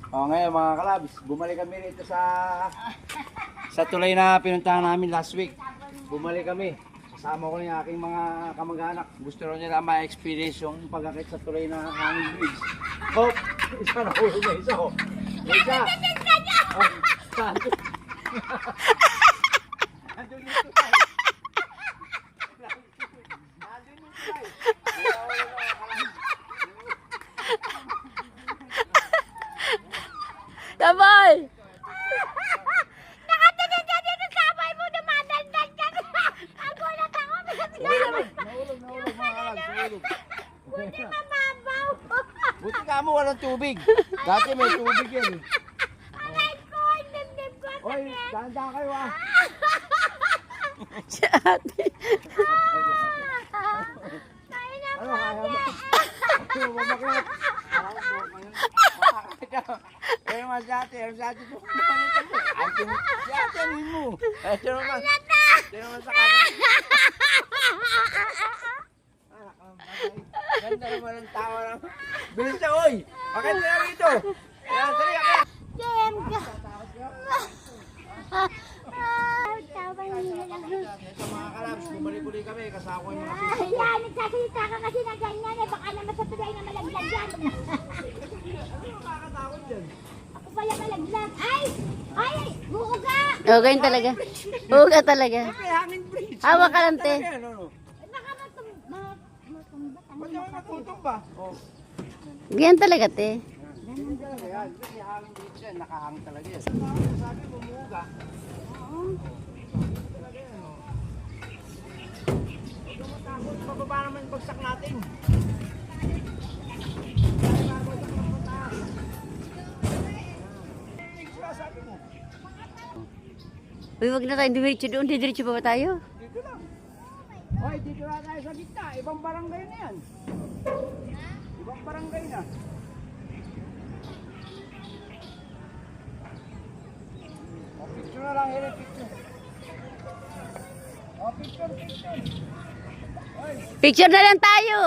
Ngayon mga kalabs, bumalik kami rito sa tulay na pinuntahan namin last week. Bumalik kami. Kasama ko yung aking mga kamag-anak. Gusto rin nila ma-experience yung pagkakit sa tulay na hanging bridge. Oh, isa na ulo na isa. Oh. Isa. Oh, saan? Nandun yung tulay. Nandun yung tulay. Sabay! Nakatingin ka dito sa kamay mo, dumadagdag ka. Nagulat ako. Nahulog mga kalabs. Nahulog. Buti mababaw. Buti ka mo walang tubig. Dati may tubig yan. Aray ko, ang dibdib ko. Oy, dahan-dahan kayo ah. Si ate. Tayo na Ano, po. kaya mo? Ano, mamakit. Kaya mga si ate ito. Si ate, ano mo? Ito naman. Ito naman sa kagat. Ganda naman ang tawa lang. Bilis na, oy! Bakit na rito? Ayan, sali, akit! Jem ka. Tawa niyo lang. Ito mga kalabs, bumalik-uli kami. Kasama ko yung mga Ay, yan, nagsasalita ka kasi na ganyan eh. Baka naman sa tulay na malaglag yan. nakakatakot dyan. Ako pala malaglag. Ay! Ay! Buuga! O, ganyan talaga. Uga talaga. May hangin bridge. Hawak ka lang, te. Talaga yan, ano? Baka matumbat. Ba't naman matutong ba? Oh. Ganyan talaga, te. Ganun talaga yan. Kasi hangin dito yan, nakahangin talaga yan. Sabi mo, muga. Talaga yan, oh. Huwag kang matakot, mababa naman yung bagsak natin. Sabi mo, Uy, wag na tayo dumiritso doon. Didiritso pa ba tayo? dito lang. Hoy, dito na tayo sa gitna. Ibang barangay na yan. Ibang barangay na. O, picture na lang, Helen, picture. O, picture. Hoy, Picture na lang tayo.